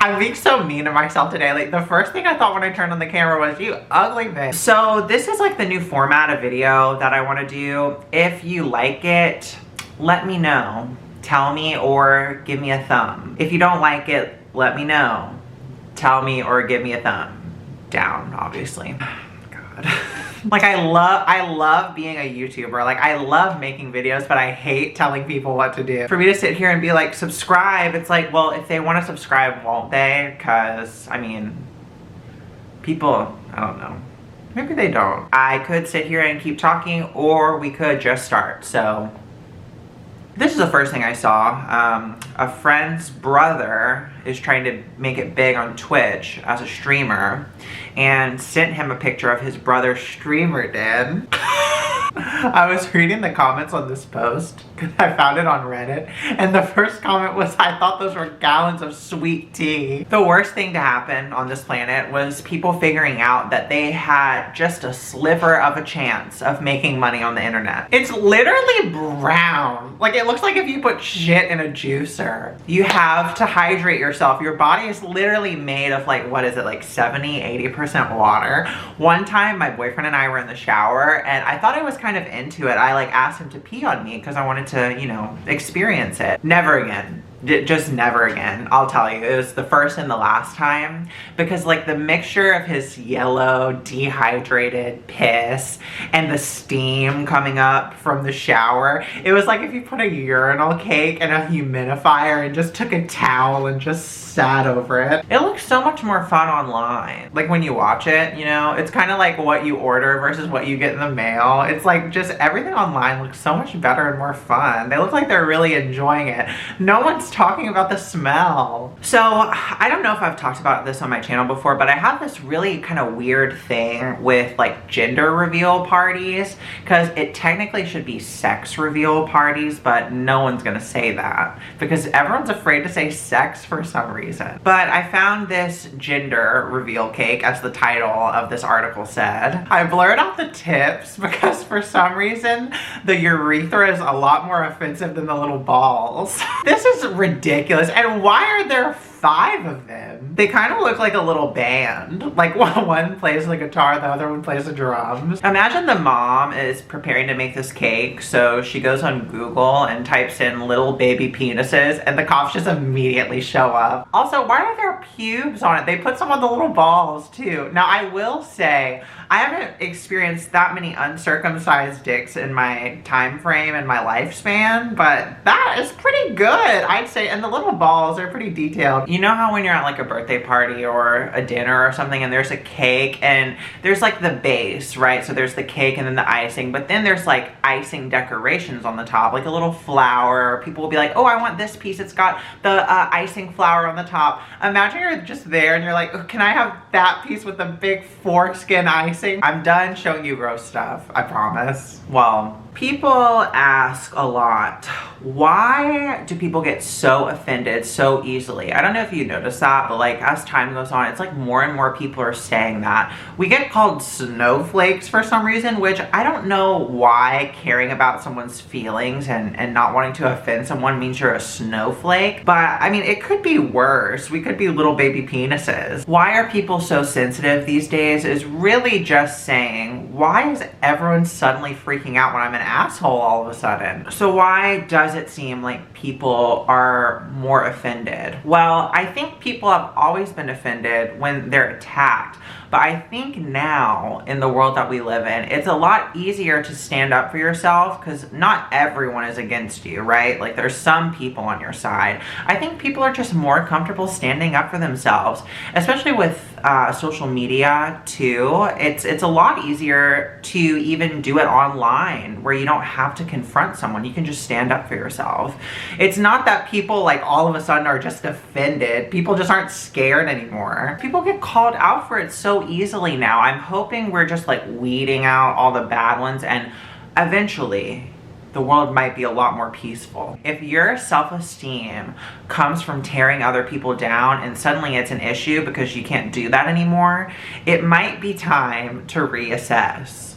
I'm being so mean to myself today. Like, the first thing I thought when I turned on the camera was, you ugly bitch. So this is like the new format of video that I want to do. If you like it, let me know. Tell me or give me a thumb. If you don't like it, let me know. Tell me or give me a thumb down, obviously. God. Like, I love being a YouTuber. Like, I love making videos, but I hate telling people what to do. For me to sit here and be like, subscribe, it's like, well, if they want to subscribe, won't they? Because, I mean, people, I don't know. Maybe they don't. I could sit here and keep talking, or we could just start. So, this is the first thing I saw. A friend's brother is trying to make it big on Twitch as a streamer and sent him a picture of his brother's streamer den. I was reading the comments on this post because I found it on Reddit, and the first comment was, I thought those were gallons of sweet tea. The worst thing to happen on this planet was people figuring out that they had just a sliver of a chance of making money on the internet. It's literally brown. Like, it looks like if you put shit in a juicer. You have to hydrate yourself. Your body is literally made of, like, what is it, like 70-80% water. One time my boyfriend and I were in the shower and I thought I was kind of into it. I like asked him to pee on me because I wanted to, you know, experience it. Never again. Just never again. I'll tell you, it was the first and the last time, because like the mixture of his yellow dehydrated piss and the steam coming up from the shower, it was like if you put a urinal cake in a humidifier and just took a towel and just sat over it. It looks so much more fun online. Like when you watch it, you know, it's kind of like what you order versus what you get in the mail. It's like just everything online looks so much better and more fun. They look like they're really enjoying it. No one's talking about the smell. So I don't know if I've talked about this on my channel before, but I have this really kind of weird thing with like gender reveal parties, because it technically should be sex reveal parties, but no one's gonna say that because everyone's afraid to say sex for some reason. But I found this gender reveal cake, as the title of this article said. I blurred out the tips because for some reason the urethra is a lot more offensive than the little balls. This is ridiculous. And why are there 5 of them? They kind of look like a little band. Like one plays the guitar, the other one plays the drums. Imagine the mom is preparing to make this cake, so she goes on Google and types in little baby penises, and the cops just immediately show up. Also, why are there pubes on it? They put some on the little balls too. Now I will say, I haven't experienced that many uncircumcised dicks in my time frame and my lifespan, but that is pretty good, I'd say. And the little balls are pretty detailed. You know how when you're at like a birthday party or a dinner or something and there's a cake and there's like the base, right? So there's the cake and then the icing, but then there's like icing decorations on the top, like a little flower. People will be like, oh, I want this piece. It's got the icing flower on the top. Imagine you're just there and you're like, oh, can I have that piece with the big foreskin icing? I'm done showing you gross stuff, I promise. Well, people ask a lot, why do people get so offended so easily? I don't know if you noticed that, but like as time goes on, it's like more and more people are saying that. We get called snowflakes for some reason, which I don't know why caring about someone's feelings and not wanting to offend someone means you're a snowflake. But I mean, it could be worse. We could be little baby penises. Why are people so sensitive these days is really just saying, why is everyone suddenly freaking out when I'm an asshole all of a sudden? So why does it seem like people are more offended? Well, I think people have always been offended when they're attacked. But I think now, in the world that we live in, it's a lot easier to stand up for yourself because not everyone is against you, right? Like, there's some people on your side. I think people are just more comfortable standing up for themselves, especially with social media, too. It's a lot easier to even do it online, where you don't have to confront someone. You can just stand up for yourself. It's not that people, like, all of a sudden are just offended. People just aren't scared anymore. People get called out for it so easily now. I'm hoping we're just like weeding out all the bad ones and eventually the world might be a lot more peaceful. If your self-esteem comes from tearing other people down and suddenly it's an issue because you can't do that anymore, it might be time to reassess.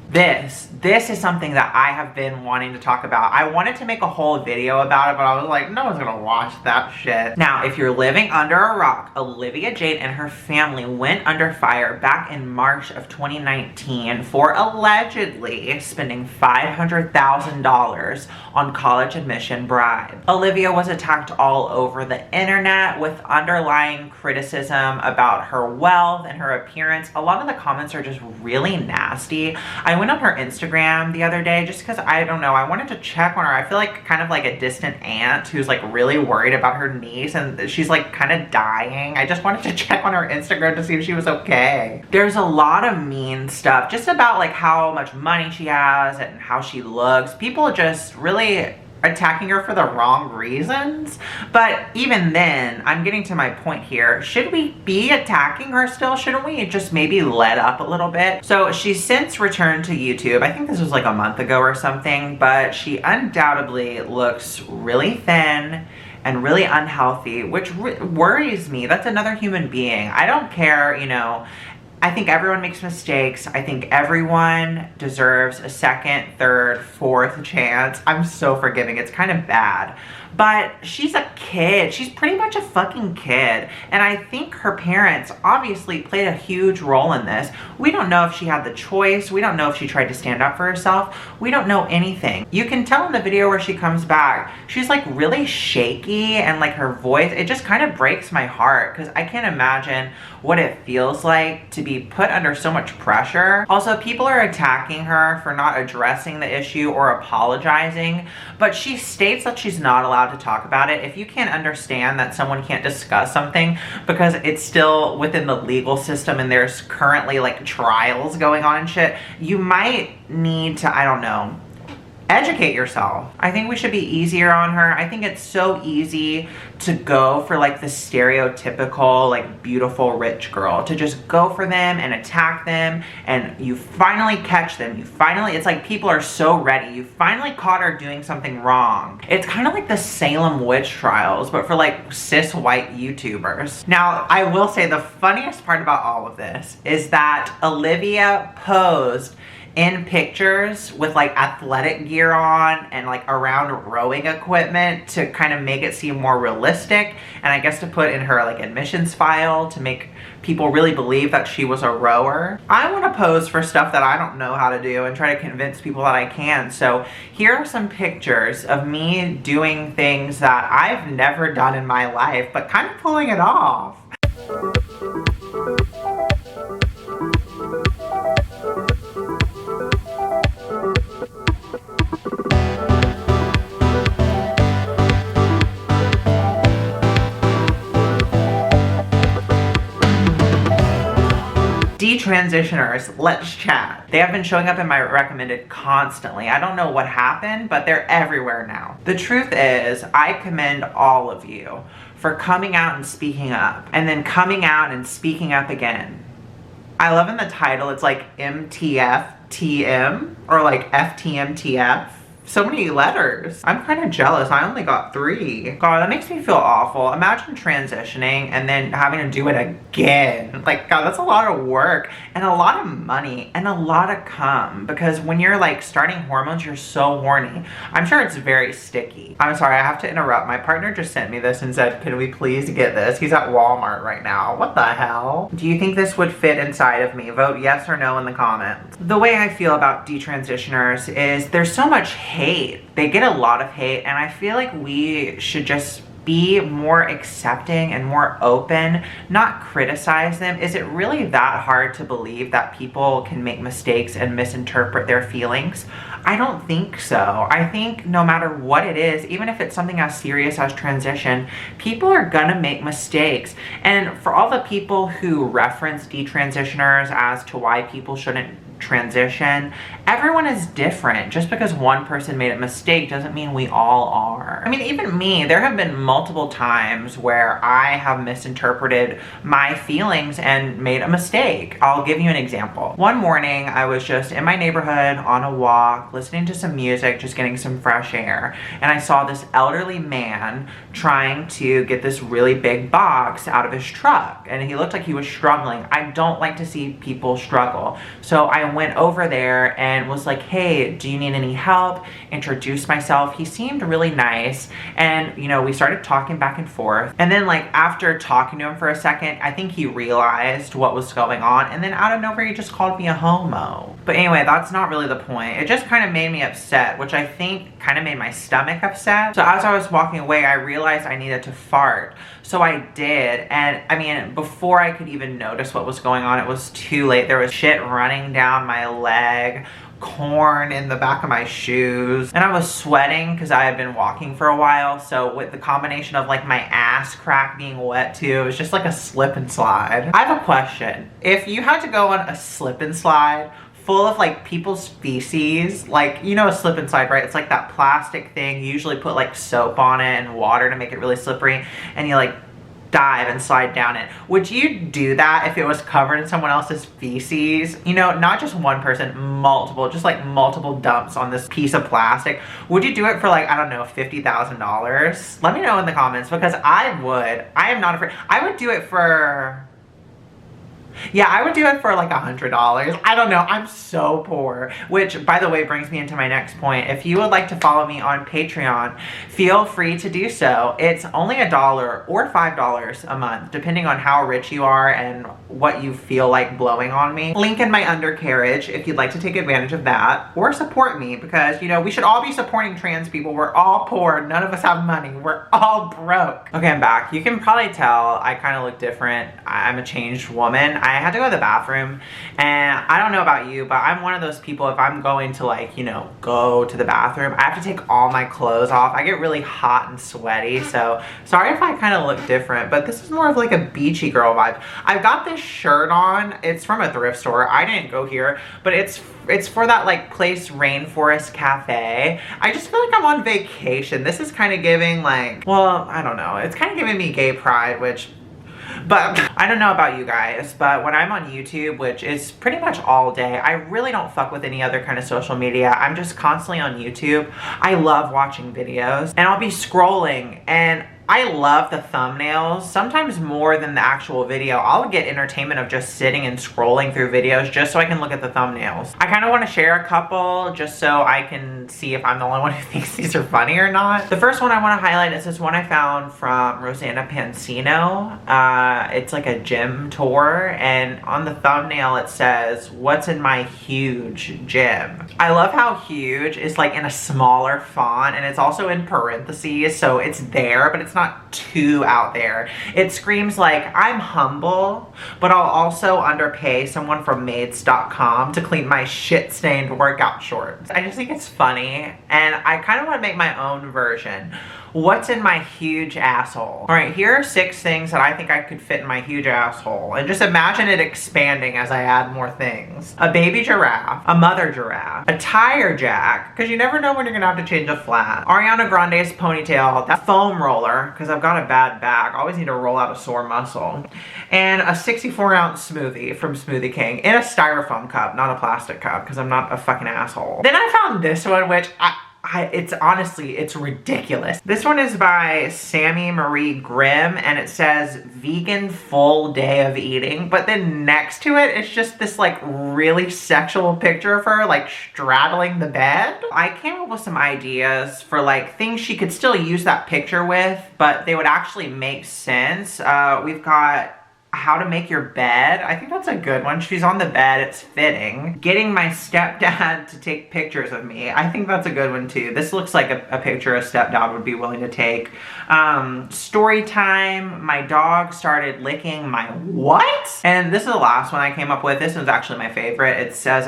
This this is something that I have been wanting to talk about. I wanted to make a whole video about it, but I was like, no one's gonna watch that shit. Now, if you're living under a rock, Olivia Jade and her family went under fire back in March of 2019 for allegedly spending $500,000 on college admission bribe. Olivia was attacked all over the internet with underlying criticism about her wealth and her appearance. A lot of the comments are just really nasty. I went on her Instagram the other day just because, I don't know, I wanted to check on her. I feel like kind of like a distant aunt who's like really worried about her niece and she's like kind of dying. I just wanted to check on her Instagram to see if she was okay. There's a lot of mean stuff just about like how much money she has and how she looks. People just really attacking her for the wrong reasons. But even then, I'm getting to my point here. Should we be attacking her still? Shouldn't we just maybe let up a little bit? So she's since returned to YouTube. I think this was like a month ago or something, but she undoubtedly looks really thin and really unhealthy, which worries me. That's another human being. I don't care, you know, I think everyone makes mistakes. I think everyone deserves a second, third, fourth chance. I'm so forgiving. It's kind of bad. But she's a kid. She's pretty much a fucking kid. And I think her parents obviously played a huge role in this. We don't know if she had the choice. We don't know if she tried to stand up for herself. We don't know anything. You can tell in the video where she comes back, she's like really shaky and like her voice, it just kind of breaks my heart because I can't imagine what it feels like to be put under so much pressure. Also, people are attacking her for not addressing the issue or apologizing, but she states that she's not allowed to talk about it. If you can't understand that someone can't discuss something because it's still within the legal system and there's currently like trials going on and shit, you might need to, I don't know, educate yourself. I think we should be easier on her. I think it's so easy to go for like the stereotypical like beautiful rich girl, to just go for them and attack them, and you finally catch them. It's like people are so ready. You finally caught her doing something wrong. It's kind of like the Salem witch trials, but for like cis white YouTubers. Now, I will say the funniest part about all of this is that Olivia posed in pictures with like athletic gear on and like around rowing equipment to kind of make it seem more realistic, and I guess to put in her like admissions file to make people really believe that she was a rower. I want to pose for stuff that I don't know how to do and try to convince people that I can. So here are some pictures of me doing things that I've never done in my life, but kind of pulling it off. Detransitioners, let's chat. They have been showing up in my recommended constantly. I don't know what happened, but they're everywhere now. The truth is, I commend all of you for coming out and speaking up, and then coming out and speaking up again. I love in the title, it's like MTFTM, or like FTMTF. So many letters. I'm kind of jealous. I only got 3. God, that makes me feel awful. Imagine transitioning and then having to do it again. Like, God, that's a lot of work and a lot of money and a lot of cum, because when you're like starting hormones, you're so horny. I'm sure it's very sticky. I'm sorry, I have to interrupt. My partner just sent me this and said, can we please get this? He's at Walmart right now. What the hell? Do you think this would fit inside of me? Vote yes or no in the comments. The way I feel about detransitioners is there's so much hate. They get a lot of hate, and I feel like we should just be more accepting and more open, not criticize them. Is it really that hard to believe that people can make mistakes and misinterpret their feelings? I don't think so. I think no matter what it is, even if it's something as serious as transition, people are gonna make mistakes. And for all the people who reference detransitioners as to why people shouldn't transition, everyone is different. Just because one person made a mistake doesn't mean we all are. I mean, even me, there have been multiple times where I have misinterpreted my feelings and made a mistake. I'll give you an example. One morning, I was just in my neighborhood on a walk, listening to some music, just getting some fresh air, and I saw this elderly man trying to get this really big box out of his truck, and he looked like he was struggling. I don't like to see people struggle, so I I went over there and was like, hey, do you need any help? Introduced myself. He seemed really nice. And, you know, we started talking back and forth. And then like after talking to him for a second, I think he realized what was going on. And then out of nowhere, he just called me a homo. But anyway, that's not really the point. It just kind of made me upset, which I think kind of made my stomach upset. So as I was walking away, I realized I needed to fart. So I did. And I mean, before I could even notice what was going on, it was too late. There was shit running down my leg, corn in the back of my shoes, and I was sweating because I had been walking for a while. So with the combination of like my ass crack being wet too, it was just like a slip and slide. I have a question. If you had to go on a slip and slide full of like people's feces, like, you know, a slip and slide, right? It's like that plastic thing. You usually put like soap on it and water to make it really slippery, and you like dive and slide down it. Would you do that if it was covered in someone else's feces? You know, not just one person, multiple, just like multiple dumps on this piece of plastic. Would you do it for like, I don't know, $50,000? Let me know in the comments, because I would. I am not afraid. I would do it for... Yeah, I would do it for like $100. I don't know, I'm so poor. Which, by the way, brings me into my next point. If you would like to follow me on Patreon, feel free to do so. It's only $1 or $5 a month, depending on how rich you are and what you feel like blowing on me. Link in my undercarriage if you'd like to take advantage of that, or support me, because, you know, we should all be supporting trans people. We're all poor, none of us have money, we're all broke. Okay, I'm back. You can probably tell I kind of look different. I'm a changed woman. I had to go to the bathroom, and I don't know about you, but I'm one of those people, if I'm going to like, you know, go to the bathroom, I have to take all my clothes off. I get really hot and sweaty, so sorry if I kind of look different, but this is more of like a beachy girl vibe. I've got this shirt on. It's from a thrift store. I didn't go here, but it's for that like place, Rainforest Cafe. I just feel like I'm on vacation. This is kind of giving like, well, I don't know. It's kind of giving me gay pride, which... But I don't know about you guys, but when I'm on YouTube, which is pretty much all day, I really don't fuck with any other kind of social media. I'm just constantly on YouTube. I love watching videos, and I'll be scrolling, and I love the thumbnails, sometimes more than the actual video. I'll get entertainment of just sitting and scrolling through videos just so I can look at the thumbnails. I kind of want to share a couple just so I can see if I'm the only one who thinks these are funny or not. The first one I want to highlight is this one I found from Rosanna Pansino. It's like a gym tour, and on the thumbnail it says, "What's in my huge gym?" I love how huge is like in a smaller font, and it's also in parentheses, so it's there, but it's not too out there. It screams like, I'm humble, but I'll also underpay someone from maids.com to clean my shit-stained workout shorts. I just think it's funny, and I kind of want to make my own version. What's in my huge asshole? All right, here are 6 things that I think I could fit in my huge asshole. And just imagine it expanding as I add more things. A baby giraffe, a mother giraffe, a tire jack, because you never know when you're gonna have to change a flat. Ariana Grande's ponytail, that foam roller, because I've got a bad back. I always need to roll out a sore muscle. And a 64-ounce smoothie from Smoothie King in a styrofoam cup, not a plastic cup, because I'm not a fucking asshole. Then I found this one, which it's honestly, it's ridiculous. This one is by Sammy Marie Grimm, and it says vegan full day of eating, but then next to it, it's just this like really sexual picture of her like straddling the bed. I came up with some ideas for like things she could still use that picture with, but they would actually make sense. We've got how to make your bed. I think that's a good one. She's on the bed, it's fitting. Getting my stepdad to take pictures of me. I think that's a good one too. This looks like a picture a stepdad would be willing to take. Story time. My dog started licking my what? And this is the last one I came up with. This one's actually my favorite. It says,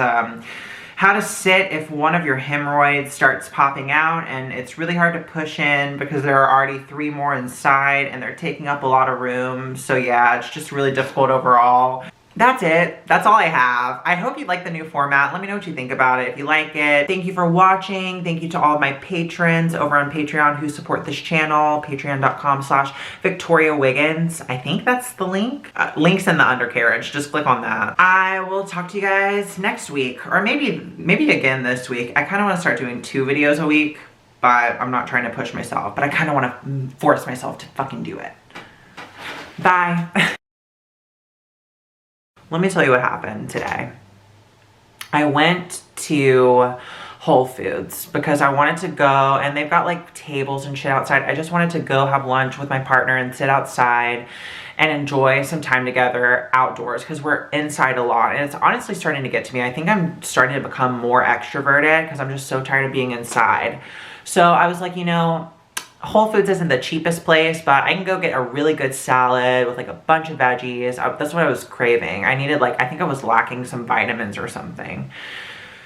how to sit if one of your hemorrhoids starts popping out and it's really hard to push in because there are already 3 more inside and they're taking up a lot of room. So yeah, it's just really difficult overall. That's it. That's all I have. I hope you like the new format. Let me know what you think about it if you like it. Thank you for watching. Thank you to all of my patrons over on Patreon who support this channel. Patreon.com/Victoria Wiggins. I think that's the link. Link's in the undercarriage. Just click on that. I will talk to you guys next week, or maybe again this week. I kind of want to start doing 2 videos a week, but I'm not trying to push myself. But I kind of want to force myself to fucking do it. Bye. Let me tell you what happened today. I went to Whole Foods because I wanted to go, and they've got like tables and shit outside. I just wanted to go have lunch with my partner and sit outside and enjoy some time together outdoors because we're inside a lot, and it's honestly starting to get to me. I think I'm starting to become more extroverted because I'm just so tired of being inside. So I was like, you know, Whole Foods isn't the cheapest place, but I can go get a really good salad with like a bunch of veggies. That's what I was craving. I needed like, I think I was lacking some vitamins or something.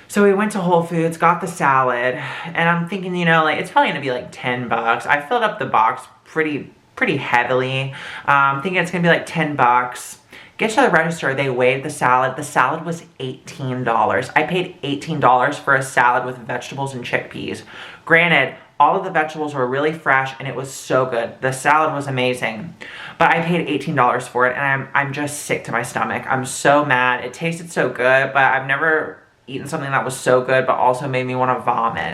So we went to Whole Foods, got the salad, and I'm thinking, you know, like it's probably gonna be like 10 bucks. I filled up the box pretty heavily. Thinking it's gonna be like 10 bucks. Get to the register, they weighed the salad. The salad was $18. I paid $18 for a salad with vegetables and chickpeas. Granted, all of the vegetables were really fresh and it was so good. The salad was amazing. But I paid $18 for it, and I'm just sick to my stomach. I'm so mad. It tasted so good, but I've never eaten something that was so good but also made me want to vomit.